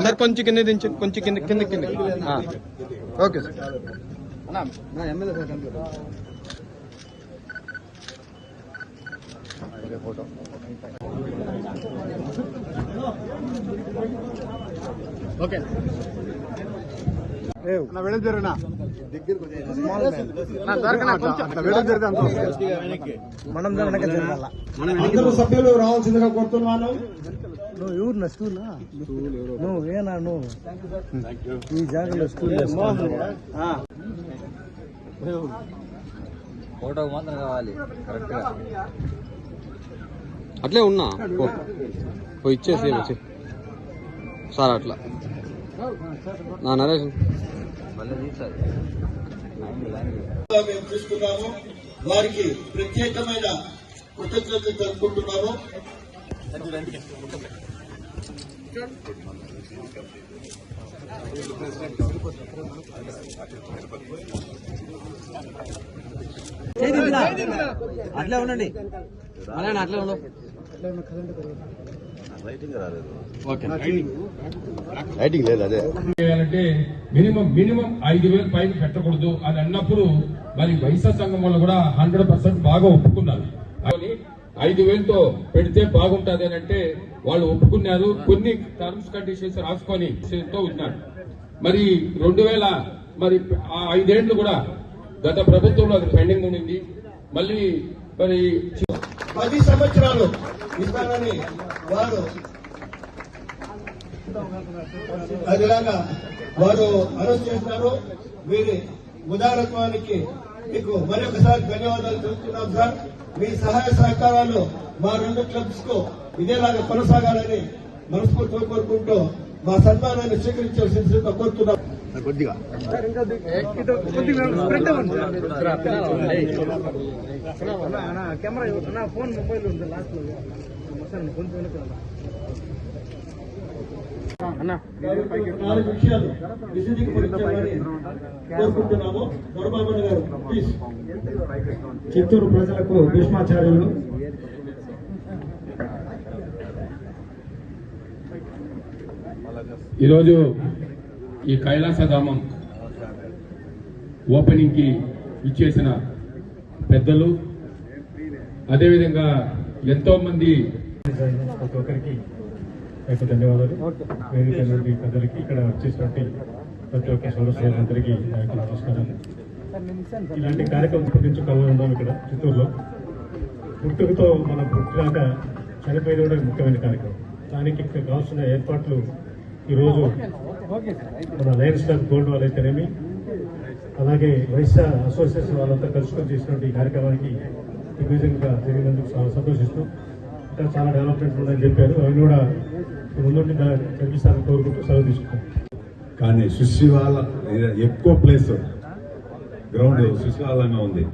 Sir కొంచెం కింద దించు, కొంచెం కింద కింద కింద. Okay sir. ఫోటో ఓకే అందరూ సభ్యులు రావాల్సిందిగా కోరుతున్నాను. నువ్వు ఎవరు స్కూలా నువ్వేనా? నువ్వు ఈ జాగాలో స్కూల్ ఫోటో మాత్రం కావాలి కరెక్ట్ గా. అట్లే ఉన్నా ఇచ్చేసి వచ్చి సార్ అట్లా నా నరేష్ మేము చూస్తున్నాము. వారికి ప్రత్యేకమైన కృతజ్ఞతలు తెలుపుకుంటున్నాము. అట్లే ఉండండి, అలానే అట్లే ఉండవు. రైటింగ్ లేదు. అదే చేయాలంటే మినిమం 5,000 పైన పెట్టకూడదు అని అన్నప్పుడు మరి వైశ్య సంఘం వాళ్ళు కూడా 100% బాగా ఒప్పుకున్నారు. 5,000తో పెడితే బాగుంటది అని అంటే వాళ్ళు ఒప్పుకున్నారు. కొన్ని టర్మ్స్ కండిషన్స్ రాసుకొని ఉన్నారు. మరి 2000 మరి 5 ఏళ్లు కూడా గత ప్రభుత్వంలో అది పెండింగ్ ఉండింది. మళ్ళీ మరి 10 సంవత్సరాలు ఇస్తానని వారు అదిలాగా వారు అనౌన్స్ చేసినారు. వీరి ఉదారత్వానికి మీకు మరొకసారి ధన్యవాదాలు తెలుపుతున్నాం సార్. మీ సహాయ సహకారాలు మా 2 క్లబ్స్ కు ఇదేలాగా కొనసాగాలని మనస్ఫూర్తిగా కోరుకుంటూ మా సన్మానాన్ని స్వీకరించాల్సిందిగా కోరుతున్నాం. కొద్దిగా కెమెరా ఫోన్ మొబైల్ ఉంది లాస్ట్ లో అన్న 4 విషయాలు విశదీకరించాలని కోరుకుంటున్నాము. దొరబాబు గారు ప్లీజ్. చిత్తూరు ప్రజలకు భీష్మాచార్యులు ఈరోజు ఈ కైలాసధామం ఓపెనింగ్ కి ఇచ్చేసిన పెద్దలు, అదేవిధంగా ఎంతో మంది ప్రతి ఒక్కరికి ధన్యవాదాలు. వేదిక పెద్దలకి, ఇక్కడ వచ్చేసినటువంటి ప్రతి ఒక్క సోదరులందరికీ నమస్కారాలు. ఇలాంటి కార్యక్రమం గుర్తించుకోవాలి ఉన్నాం ఇక్కడ చిత్తూరులో. పుట్టుకతో మనం పుట్టినాక చనిపోయిన కూడా ముఖ్యమైన కార్యక్రమం. దానికి కావాల్సిన ఏర్పాట్లు ఈరోజు మన లయన్స్ క్లబ్ గోల్డ్ వాళ్ళు అయితేనేమి, అలాగే వైశ్య అసోసియేషన్ వాళ్ళంతా కలుసుకొని చేసినటువంటి ఈ కార్యక్రమానికి దిగ్విజయంగా జరిగినందుకు చాలా సంతోషిస్తూ, ఇంకా చాలా డెవలప్మెంట్ ఉన్నాయని చెప్పారు. అవి కూడా ముందుండి కనిపిస్తారని కోరుకుంటూ సెలవు తీసుకుంటాం. కానీ సుశీవాల ఎక్కువ ప్లేస్ గ్రౌండ్ సుశీవాలంగా ఉంది.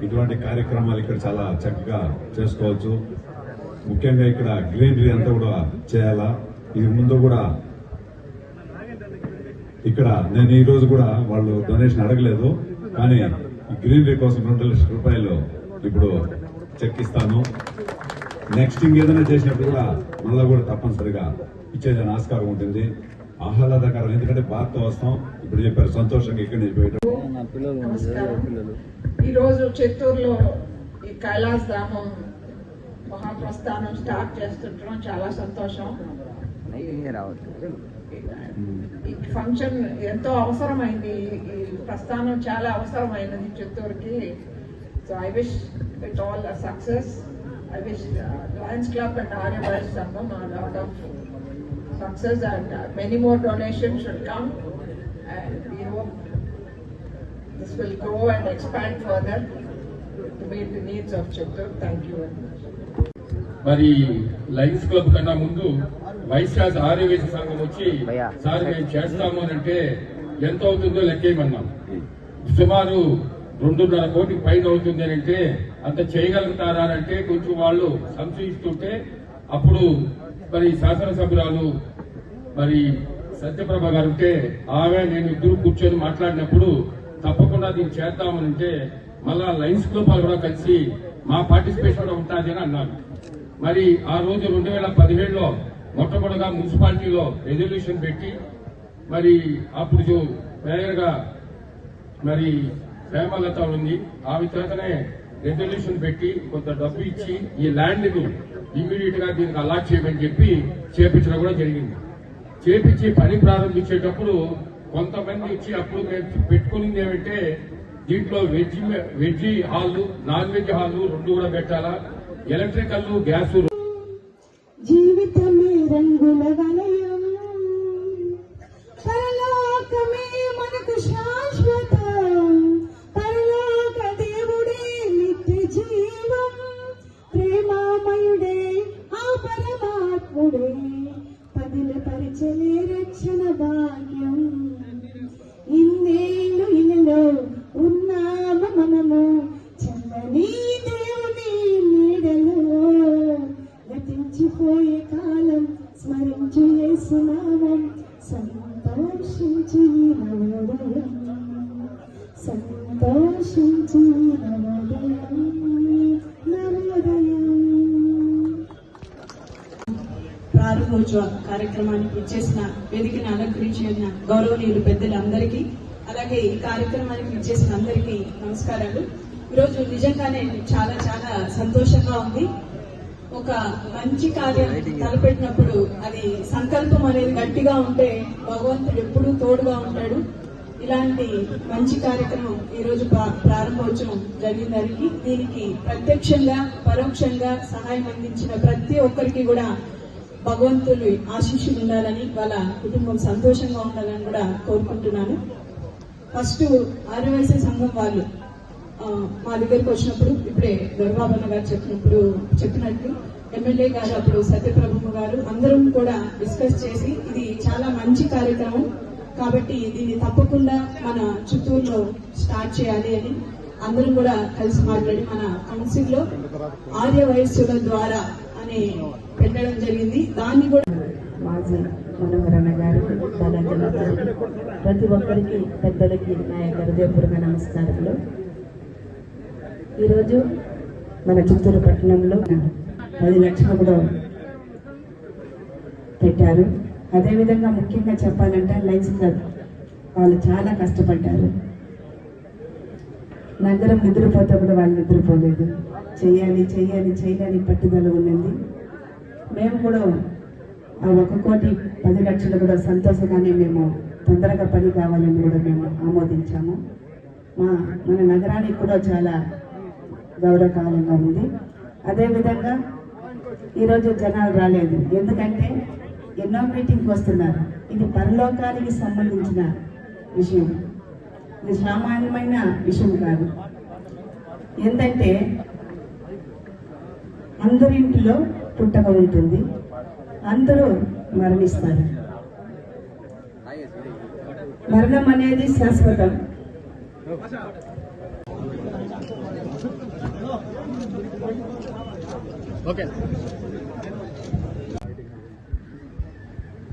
ఇటువంటి కార్యక్రమాలు ఇక్కడ చాలా చక్కగా చేసుకోవచ్చు. ముఖ్యంగా ఇక్కడ గ్రీనరీ అంతా కూడా చేయాలా. ఇది ముందు కూడా ఇక్కడ నేను ఈ రోజు కూడా వాళ్ళు డొనేషన్ అడగలేదు, కానీ గ్రీనరీ కోసం 2 లక్షల రూపాయలు ఇప్పుడు చెక్ ఇస్తాను. నెక్స్ట్ ఇంకేదైనా చేసినప్పుడు కూడా మళ్ళా కూడా తప్పనిసరిగా ఇచ్చేదని ఆస్కారం ఉంటుంది. ఆహ్లాదకరం, ఎందుకంటే బాధతో వస్తాం. ఇప్పుడు చెప్పారు సంతోషంగా ఇక్కడ నుంచి పోయేటప్పుడు. ఈరోజు చిత్తూరులో ఈ కైలాస ధామం మహాప్రస్థానం స్టార్ట్ చేస్తుంటాం. చాలా సంతోషం. ఈ ఫంక్షన్ ఎంతో అవసరమైంది. ఈ ప్రస్థానం చాలా అవసరమైనది చిత్తూరుకి. So I wish with all success. I wish Lions Club and Arya Vaish Sangam a lot of success, and many more donations should come, and we hope this will grow and expand further to meet the needs of Chittoor. Thank you very much. మరి Lions club కన్నా ముందు వైశ్యాస్ ఆర్యవేశ సంఘం వచ్చి sir మేము చేస్తాము అని అంటే ఎంత అవుతుందో లెక్కేయమన్నాం. సుమారు 2.5 కోటి పైన అవుతుంది అని అంటే అంత చేయగలుగుతారా అంటే కొంచెం వాళ్ళు సంశయిస్తుంటే, అప్పుడు మరి శాసనసభ్యురాలు మరి సత్యప్రభ గారు ఉంటే ఆమె నేను ఇద్దరు కూర్చొని మాట్లాడినప్పుడు తప్పకుండా దీన్ని చేద్దామని అంటే మళ్ళా లయన్స్ క్లబ్ కూడా కలిసి మా పార్టిసిపేషన్ కూడా ఉంటుంది అని అన్నారు. మరి ఆ రోజు 2017లో మొట్టమొదటిగా మున్సిపాలిటీలో రెజల్యూషన్ పెట్టి మరి అప్పుడు మేయర్గా మరి హేమలత ఉంది, ఆమె చేతనే రెజల్యూషన్ పెట్టి కొంత డబ్బు ఇచ్చి ఈ ల్యాండ్ ని ఇమ్మీడియట్ గా దీనికి అలాట్ చేయమని చెప్పి చేపించడం కూడా జరిగింది. చేపించి పని ప్రారంభించేటప్పుడు కొంతమంది వచ్చి అప్పుడు మేము పెట్టుకునింది ఏమంటే దీంట్లో veg hall, non veg hall రెండు కూడా పెట్టాలా, ఎలక్ట్రికల్, గ్యాస్. జీవితమే రంగుల వలయం, పరలోకమే మనకు శాశ్వతం, పరలోక దేవుడే నిత్య జీవం, ప్రేమామయుడే ఆ పరమాత్ముడే, పదిల పరిచలే రక్షణ భాగ్యం. ఇన్నేళ్ళు ఇలలో ఉన్నామ మనము చల్లని దేవుని నీడలో, గతించిపోయే కాలం స్మరించు యేసునామం, సంతోషించి నవోదయం, సంతోషించి నవోదయం, నవోదయం. ప్రారంభోత్సవ కార్యక్రమానికి ఇచ్చేసిన వేదికను అలంకరించిన గౌరవనీయులు పెద్దలందరికీ, అలాగే ఈ కార్యక్రమానికి ఇచ్చేసిన అందరికీ నమస్కారాలు. ఈరోజు నిజంగానే చాలా చాలా సంతోషంగా ఉంది. ఒక మంచి కార్యం తలపెట్టినప్పుడు అది సంకల్పం అనేది గట్టిగా ఉంటే భగవంతుడు ఎప్పుడూ తోడుగా ఉంటాడు. ఇలాంటి మంచి కార్యక్రమం ఈ రోజు ప్రారంభోత్సవం జరిగిందని, దీనికి ప్రత్యక్షంగా పరోక్షంగా సహాయం అందించిన ప్రతి ఒక్కరికి కూడా భగవంతులు ఆశీస్సులు ఉండాలని, వాళ్ళ కుటుంబం సంతోషంగా ఉండాలని కూడా కోరుకుంటున్నాను. ఫస్ట్ ఆర్యవైశ్య సంఘం వాళ్ళు మా దగ్గరకు వచ్చినప్పుడు, ఇప్పుడే దొరబాబన్న గారు చెప్పినట్లు ఎమ్మెల్యే గారు, అప్పుడు సత్యప్రభమ్మ గారు అందరం కూడా డిస్కస్ చేసి ఇది చాలా మంచి కార్యక్రమం కాబట్టి దీన్ని తప్పకుండా మన చిత్తూరులో స్టార్ట్ చేయాలి అని అందరం కూడా కలిసి మాట్లాడి మన కౌన్సిల్ లో ఆర్య వయస్సుల ద్వారా అని పెట్టడం జరిగింది. దాన్ని కూడా మాజీ మనోహరణ గారికి, ప్రతి ఒక్కరికి పెద్దలకి నా యొక్క హృదయపూర్వక నమస్కారాలు. ఈరోజు మన చిత్తూరు పట్టణంలో 10 లక్షలు కూడా పెట్టారు. అదేవిధంగా ముఖ్యంగా చెప్పాలంటే లయన్స్ క్లబ్ వాళ్ళు చాలా కష్టపడ్డారు. నగరం నిద్రపోతే కూడా వాళ్ళు నిద్రపోలేదు. చేయాలి చేయాలి చేయాలి పట్టుదల ఉన్నది. మేము కూడా ఆ 1,10 లక్షలు కూడా సంతోషంగానే మేము తొందరగా పని కావాలని కూడా మేము ఆమోదించాము. మన నగరానికి కూడా చాలా గౌరవకాలంగా ఉంది. అదేవిధంగా ఈరోజు జనాలు రాలేదు, ఎందుకంటే ఎన్నో మీటింగ్కి వస్తున్నారు. ఇది పరలోకానికి సంబంధించిన విషయం, ఇది సామాన్యమైన విషయం కాదు. ఏంటంటే అందరింటిలో పుట్టక ఉంటుంది, అందరూ మరణిస్తారు. మరణం అనేది శాశ్వతం.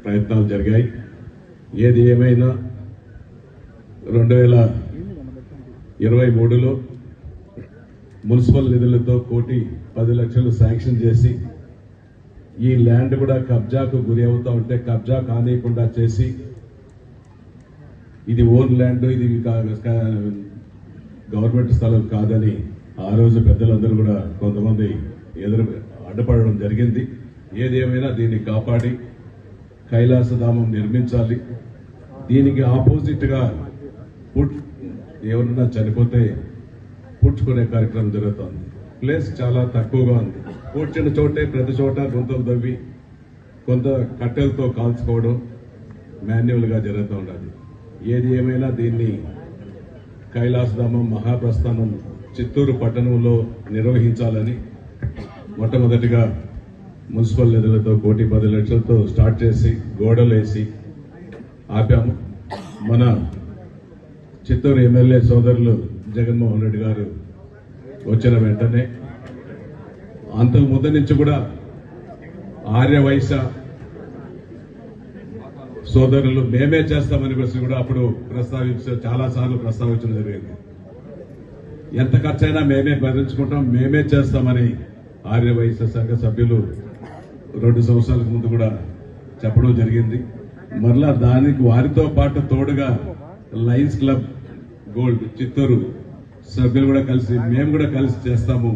ప్రయత్నాలు జరిగాయి. ఏది ఏమైనా 2023లో మున్సిపల్ నిధులతో 1,10,00,000 శాంక్షన్ చేసి ఈ ల్యాండ్ కూడా కబ్జాకు గురి అవుతా ఉంటే కబ్జా కానియకుండా చేసి, ఇది ఓన్ ల్యాండ్, ఇది గవర్నమెంట్ స్థలం కాదని ఆ రోజు పెద్దలందరూ కూడా కొంతమంది అడ్డుపడడం జరిగింది. ఏదేమైనా దీన్ని కాపాడి కైలాసధామం నిర్మించాలి. దీనికి ఆపోజిట్ గా ఎవరన్నా చనిపోతే పూడ్చుకునే కార్యక్రమం జరుగుతుంది. ప్లేస్ చాలా తక్కువగా ఉంది. పూడ్చిన చోటే ప్రతి చోట గుంతలు తవ్వి కొంత కట్టెలతో కాల్చుకోవడం మాన్యువల్ గా జరుగుతూ ఉండాలి. ఏది ఏమైనా దీన్ని కైలాసధామం మహాప్రస్థానం చిత్తూరు పట్టణంలో నిర్వహించాలని మొట్టమొదటిగా మున్సిపల్ నిధులతో 1,10,00,000 స్టార్ట్ చేసి గోడలు వేసి ఆపాము. మన చిత్తూరు ఎమ్మెల్యే సోదరులు జగన్మోహన్ రెడ్డి గారు వచ్చిన వెంటనే అంతకు ముందు నుంచి కూడా ఆర్యవైశ్య సోదరులు మేమే చేస్తామని కూడా అప్పుడు చాలా సార్లు ప్రస్తావించడం జరిగింది. ఎంత ఖర్చైనా మేమే భరించుకుంటాం, మేమే చేస్తామని ఆర్యవైశ్య సంఘ సభ్యులు 2 సంవత్సరాలకు ముందు కూడా చెప్పడం జరిగింది. మరలా దానికి వారితో పాటు తోడుగా లయన్స్ క్లబ్ గోల్డ్ చిత్తూరు సభ్యులు కూడా కలిసి మేము కూడా కలిసి చేస్తాము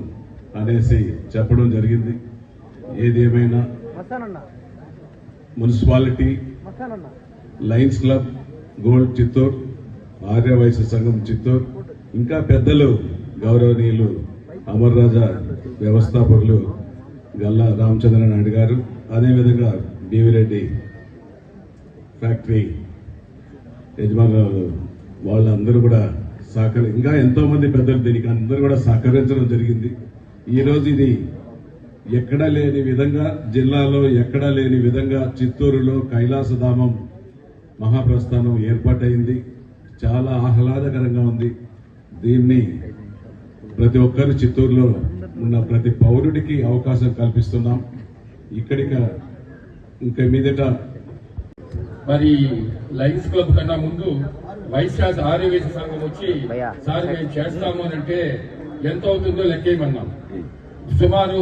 అనేసి చెప్పడం జరిగింది. ఏది ఏమైనా municipality, Lions Club gold Chittoor, Aryavysya Sangham Chittoor, ఇంకా పెద్దలు గౌరవనీయులు అమర్ రాజా వ్యవస్థాపకులు గల్లా రామచంద్ర నాయుడు గారు, అదేవిధంగా బీవిరెడ్డి ఫ్యాక్టరీ యజమానులు వాళ్ళందరూ కూడా ఇంకా ఎంతో మంది పెద్దలు దీనికి అందరూ కూడా సహకరించడం జరిగింది. ఈరోజు ఇది ఎక్కడా లేని విధంగా, జిల్లాలో ఎక్కడా లేని విధంగా చిత్తూరులో కైలాసధామం మహాప్రస్థానం ఏర్పాటైంది. చాలా ఆహ్లాదకరంగా ఉంది. దీన్ని ప్రతి ఒక్కరు చిత్తూరులో ఉన్న ప్రతి పౌరుడికి అవకాశం కల్పిస్తున్నాం. ఇక్కడికి ఇంకా మీదట మరి లయన్స్ క్లబ్ కన్నా ముందు వైశ్యాస్ ఆర్యవేశ సంఘం వచ్చి సార్ మేము చేస్తాము అని అంటే ఎంత అవుతుందో లెక్కేయమన్నాం. సుమారు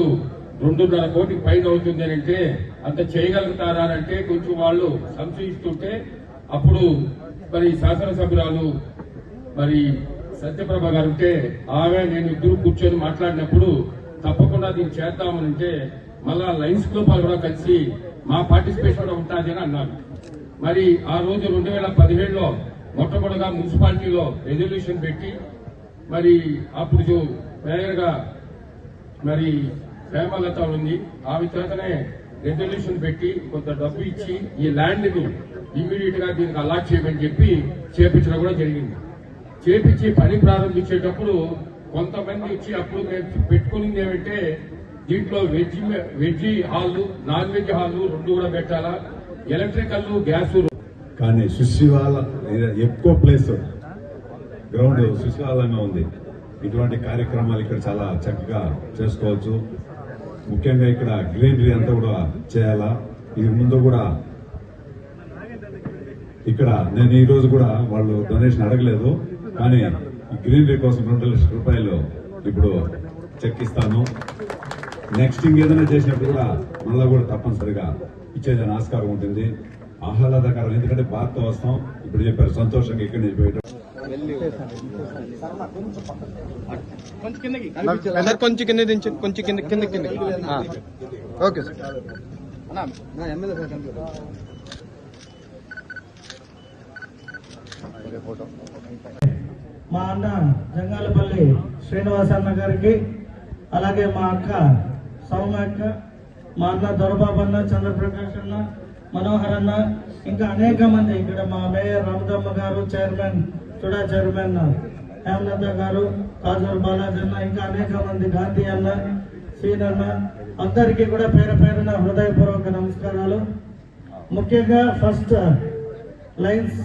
2.5 కోటికి పైన అవుతుంది అని అంటే అంత చేయగలుగుతారా అంటే కొంచెం వాళ్ళు సంశయిస్తుంటే అప్పుడు మరి శాసనసభ్యురాలు మరి సత్యప్రభ గారు ఉంటే ఆమె నేను ఇద్దరు కూర్చొని మాట్లాడినప్పుడు తప్పకుండా దీన్ని చేద్దామనంటే మళ్ళా లయన్స్ క్లబ్ వాళ్ళు కూడా కలిసి మా పార్టిసిపేషన్ కూడా ఉంటుంది అని అన్నారు. మరి ఆ రోజు 2017లో మొట్టమొదటిగా మున్సిపాలిటీలో రెజల్యూషన్ పెట్టి మరి అప్పుడు మేయర్ గా మరి హేమలత ఉంది, ఆమె చేతనే రెజల్యూషన్ పెట్టి కొంత డబ్బు ఇచ్చి ఈ ల్యాండ్ ని ఇమ్మీడియట్ గా దీనికి అలాట్ చేయమని చెప్పి చేపించడం కూడా జరిగింది. చేపించి పని ప్రారంభించేటప్పుడు కొంతమంది వచ్చి అప్పుడు మేము పెట్టుకునింది ఏమంటే దీంట్లో veg hall, non veg hall 2 కూడా పెట్టాలా, ఎలక్ట్రికల్, గ్యాస్. కానీ సుశీవాల ఎక్కువ ప్లేస్ గ్రౌండ్ సుశీవాలంగా ఉంది. ఇటువంటి కార్యక్రమాలు ఇక్కడ చాలా చక్కగా చేసుకోవచ్చు. ముఖ్యంగా ఇక్కడ గ్రీనరీ అంతా కూడా చేయాలా. ఇది ముందు కూడా ఇక్కడ నేను ఈ రోజు కూడా వాళ్ళు డొనేషన్ అడగలేదు, కానీ ఈ గ్రీనరీ కోసం 2 లక్షల రూపాయలు ఇప్పుడు చెక్ ఇస్తాను. నెక్స్ట్ ఇంకేదైనా చేసినప్పుడు కూడా మళ్ళా కూడా తప్పనిసరిగా ఇచ్చేదని ఆస్కారం ఉంటుంది. ఆహ్లాదకరం, ఎందుకంటే బాధతో వస్తాం. ఇప్పుడు చెప్పారు సంతోషంగా ఇక్కడ నుంచి పోయటం. కొంచెం కింద దించండి, కొంచెం కింద ఓకే సార్. మా అన్న జంగాలపల్లి శ్రీనివాస్ అన్న గారికి, అలాగే మా అక్క సౌమ్య అక్క, మా అన్న దొరబాబు అన్న, చంద్రప్రకాష్ అన్న, మనోహర్ అన్న, ఇంకా అనేక మంది ఇక్కడ మా మేయర్ రామదమ్మ గారు, చైర్మన్ చుడా చైర్మన్ హేమలత గారు, కాజూరు బాలాజీ అన్న, ఇంకా అనేక మంది, గాంధీ అన్న, సీన్ అన్న, అందరికీ కూడా పేరున హృదయపూర్వక నమస్కారాలు. ముఖ్యంగా ఫస్ట్ లయన్స్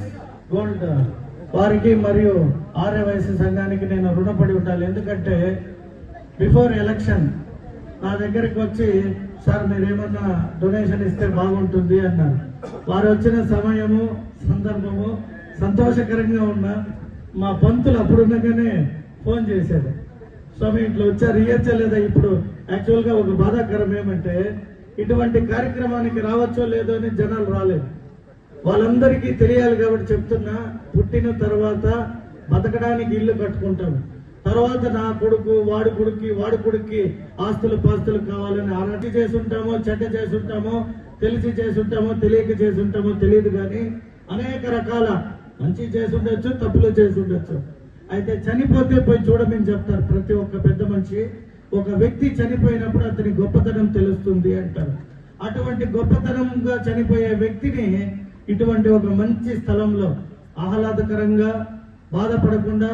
గోల్డ్ వారికి మరియు ఆర్యవైశ్య సంఘానికి నేను రుణపడి ఉండాలి. ఎందుకంటే బిఫోర్ ఎలక్షన్ నా దగ్గరికి వచ్చి సార్ మీరేమన్నా డొనేషన్ ఇస్తే బాగుంటుంది అన్నారు. వారు వచ్చిన సమయము సందర్భము సంతోషకరంగా ఉన్న మా పంతులు అప్పుడున్నగానే ఫోన్ చేశారు, స్వామి ఇంట్లో వచ్చారు, ఇయ్యచ్చా లేదా. ఇప్పుడు యాక్చువల్గా ఒక బాధాకరం ఏమంటే ఇటువంటి కార్యక్రమానికి రావచ్చో లేదో అని జనాలు రాలేదు. వాళ్ళందరికీ తెలియాలి కాబట్టి చెప్తున్నా, పుట్టిన తర్వాత బతకడానికి ఇల్లు కట్టుకుంటాను, తర్వాత నా కొడుకు వాడి కొడుక్కి ఆస్తులు పాస్తులు కావాలని అరటి చేసుంటామో, చెడ్డ చేసుంటామో, తెలిసి చేసుంటామో, తెలియక చేసుంటామో తెలియదు, కానీ అనేక రకాల మంచి చేసుండొచ్చు, తప్పులు చేసుండొచ్చు. అయితే చనిపోతే పోయి చూడమని చెప్తారు ప్రతి ఒక్క పెద్ద మనిషి. ఒక వ్యక్తి చనిపోయినప్పుడు అతని గొప్పతనం తెలుస్తుంది అంటారు. అటువంటి గొప్పతనంగా చనిపోయే వ్యక్తిని ఇటువంటి ఒక మంచి స్థలంలో ఆహ్లాదకరంగా బాధపడకుండా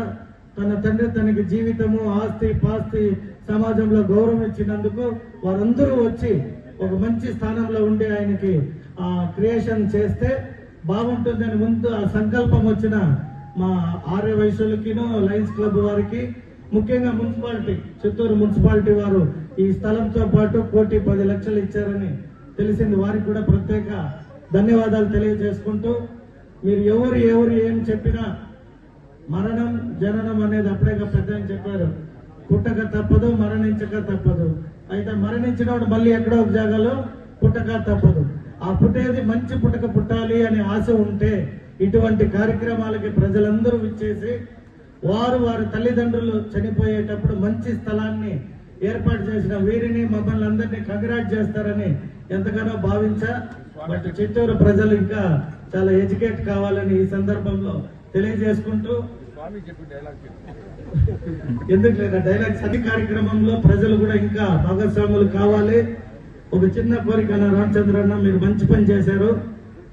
తన తండ్రి తనకి జీవితము, ఆస్తి పాస్తి, సమాజంలో గౌరవం ఇచ్చినందుకు వారందరూ వచ్చి ఒక మంచి స్థానంలో ఉండి ఆయనకి ఆ క్రియేషన్ చేస్తే బాగుంటుందని ముందు ఆ సంకల్పం వచ్చిన మా ఆర్యవైశ్యులకిను లయన్స్ క్లబ్ వారికి, ముఖ్యంగా మున్సిపాలిటీ చిత్తూరు మున్సిపాలిటీ వారు ఈ స్థలంతో పాటు 1,10,00,000 ఇచ్చారని తెలిసింది. వారికి కూడా ప్రత్యేక ధన్యవాదాలు తెలియజేసుకుంటూ, మీరు ఎవరు ఏం చెప్పినా మరణం జననం అనేది అప్పుడేగా పెద్ద అని చెప్పారు, పుట్టక తప్పదు, మరణించక తప్పదు. అయితే మరణించినప్పుడు మళ్ళీ ఎక్కడో ఒక జాగాలో పుట్టక తప్పదు. ఆ పుట్టేది మంచి పుట్టక పుట్టాలి అనే ఆశ ఉంటే ఇటువంటి కార్యక్రమాలకి ప్రజలందరూ విచ్చేసి వారి తల్లిదండ్రులు చనిపోయేటప్పుడు మంచి స్థలాన్ని ఏర్పాటు చేసిన వీరిని మమ్మల్ని అందరినీ కంగ్రాట్ చేస్తారని ఎంతగానో భావించా. బట్ చిత్తూరు ప్రజలు ఇంకా చాలా ఎడ్యుకేట్ కావాలని ఈ సందర్భంలో తెలియజేసుకుంటూ, ఎందుకు లేదా డైలాగ్స్ అన్ని కార్యక్రమంలో ప్రజలు కూడా ఇంకా భాగస్వాములు కావాలి. ఒక చిన్న కోరిక అన్న రామచంద్రన్న, మీరు మంచి పని చేశారు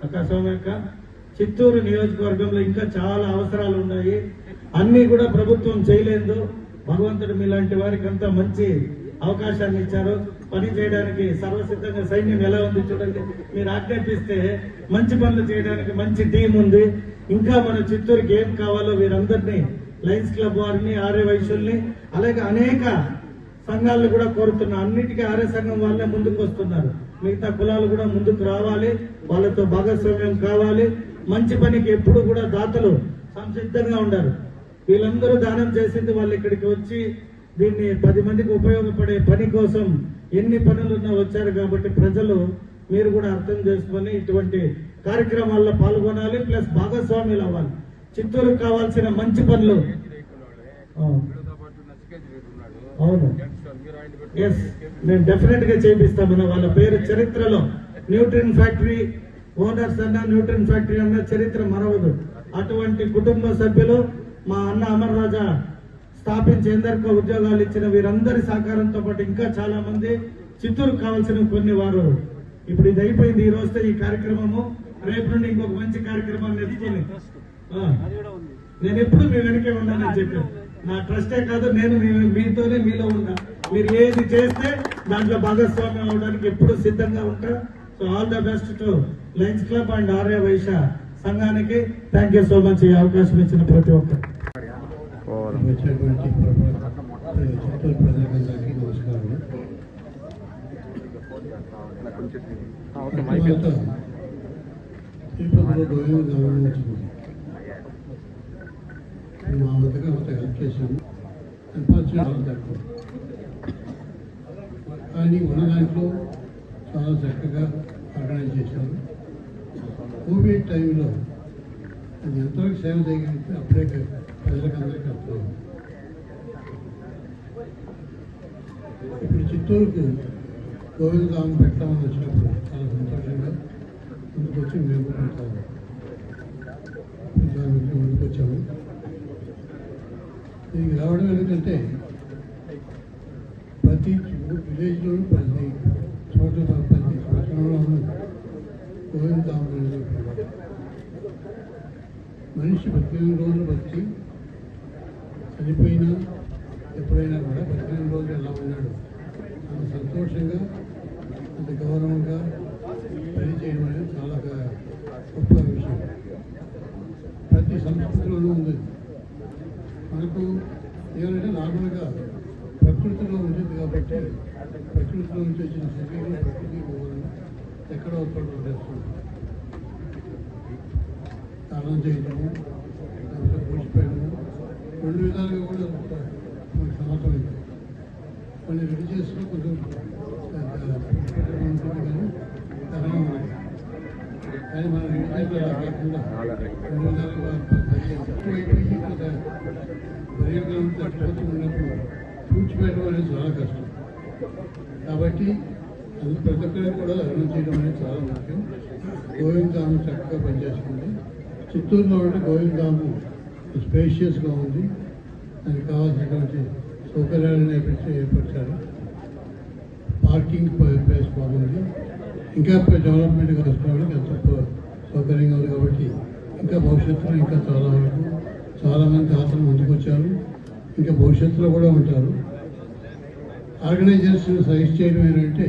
అక్క సౌమ్యక్క. చిత్తూరు నియోజకవర్గంలో ఇంకా చాలా అవసరాలు ఉన్నాయి, అన్ని కూడా ప్రభుత్వం చేయలేదు. భగవంతుడు మీలాంటి వారికి అంతా మంచి అవకాశాన్ని ఇచ్చారు. పని చేయడానికి సర్వసిద్ధంగా సైన్యం ఎలా ఉంది చూడండి. మీరు ఆజ్ఞాపిస్తే మంచి పనులు చేయడానికి మంచి టీం ఉంది. ఇంకా మన చిత్తూరుకి ఏం కావాలో వీరందరినీ, లయన్స్ క్లబ్ వారిని, ఆర్య వైశ్యుల్ని, అలాగే అనేక సంఘాలను కూడా కోరుతున్నా. అన్నిటికీ ఆర్య సంఘం వాళ్ళే ముందుకు వస్తున్నారు. మిగతా కులాలు కూడా ముందుకు రావాలి, వాళ్ళతో భాగస్వామ్యం కావాలి. మంచి పనికి ఎప్పుడు కూడా దాతలు సంసిద్ధంగా ఉండారు. వీళ్ళందరూ దానం చేసింది వాళ్ళు ఇక్కడికి వచ్చి దీన్ని 10 మందికి ఉపయోగపడే పని కోసం ఎన్ని పనులున్నా వచ్చారు. కాబట్టి ప్రజలు మీరు కూడా అర్థం చేసుకొని ఇటువంటి కార్యక్రమాల్లో పాల్గొనాలి, ప్లస్ భాగస్వాములు అవ్వాలి. చిత్తూరుకు కావాల్సిన మంచి పనులు. అవును, ఎస్, మేము డెఫినెట్ గా చేపిస్తామన్న. వాళ్ళ పేరు చరిత్రలో న్యూట్రిన్ ఫ్యాక్టరీ ఓనర్స్ అన్న, న్యూట్రిన్ ఫ్యాక్టరీ అన్న చరిత్ర మరవదు. అటువంటి కుటుంబ సభ్యులు మా అన్న అమర్ రాజా స్థాపించి ఎందరికో ఉద్యోగాలు ఇచ్చిన వీరందరి సహకారంతో పాటు ఇంకా చాలా మంది చిత్తూరుకు కావాల్సిన కొన్ని వారు. ఇప్పుడు ఇది అయిపోయింది ఈ రోజుతో ఈ కార్యక్రమము. రేపు నుండి ఇంకొక మంచి కార్యక్రమాన్ని ఎత్తుకొని నేను ఎప్పుడు మీ వెనకే ఉన్నానని చెప్పాను. నా ట్రస్టే కాదు, నేను మీతోనే మీలో ఉన్నా. మీరు ఏది చేస్తే దాంట్లో భాగస్వామ్యం అవడానికి ఎప్పుడు సిద్ధంగా ఉంటా. So all the best to Lions Club and Arya Vaishya సంఘానికి. థ్యాంక్ యూ సో మచ్ ఈ అవకాశం ఇచ్చిన ప్రతి ఒక్కరు. చిత్తూరు ప్రజలందరికీ నమస్కారం. తిరుపతిలో గోవింద వచ్చింది. మా వద్దగా కొంత హెల్ప్ చేశాము. అన్ఫార్చునేట్ తక్కువ, కానీ ఉన్న దాంట్లో చాలా చక్కగా ఆర్గనైజ్ చేశారు. కోవిడ్ టైంలో అది ఎంతవరకు సేవ చేయగలిగితే అప్పుడే ప్రజలకు అందరికీ అర్థమైంది. ఇప్పుడు చిత్తూరుకు గోవిందధామం పెట్టామని వచ్చినప్పుడు చాలా సంతోషంగా ముందుకు వచ్చి మేము పెడతాము. దానికి ముందుకు వచ్చాము. దీనికి రావడం ఎందుకంటే ప్రతి విలేజ్లోనూ ప్రతి చోట ప్రతి శ్మశానంలోనూ గోవిందధామం అనేది మనిషి 18 రోజులు బతికి చనిపోయినా ఎప్పుడైనా కూడా 18 రోజులు ఎలా ఉన్నాడు అంత సంతోషంగా అంత గౌరవంగా పని చేయడం అనేది చాలా గొప్ప విషయం. ప్రతి సంస్కృతిలోనూ ఉంది. మనకు ఏమంటే నార్మల్గా ప్రకృతిలో ఉంటుంది కాబట్టి ప్రకృతిలో నుంచి వచ్చిన శరీరం ప్రకృతి ఎక్కడో చోట ఉండేస్తుంది. స్నానం చేయడము, లేకపోతే పూసిపోయడము, 2 విధాలుగా కూడా మనకు సమర్థమైంది. కొన్ని రిలీజియస్లో కొంచెం ఉంటుంది కానీ కారణం మనకి. కానీ మన రిలీజియన్లో అలా కాకుండా 2 విధాలుగా ఎక్కువైపోయి కొంత శరీరం తగ్గిపోతూ ఉన్నప్పుడు పూడ్చిపెట్టడం అనేది చాలా కష్టం. కాబట్టి అందుకు ప్రతి ఒక్కరికి కూడా అర్థం చేయడం అనేది చాలా ముఖ్యం. గోవిందధామం చక్కగా పనిచేస్తుంది. చిత్తూరులో ఉంటే గోవిందధామం స్పేషియస్గా ఉంది. దానికి కావాల్సినటువంటి సౌకర్యాలను ఏర్పరిచారు. పార్కింగ్ ప్లేస్ బాగుంది. ఇంకా డెవలప్మెంట్గా వస్తున్నవాళ్ళకి ఎంతో సౌకర్యంగా ఉంది. కాబట్టి ఇంకా భవిష్యత్తులో ఇంకా చాలామంది దాతలు ముందుకు వచ్చారు. ఇంకా భవిష్యత్తులో కూడా ఉంటారు. ఆర్గనైజర్స్ సజెస్ట్ చేయడం ఏంటంటే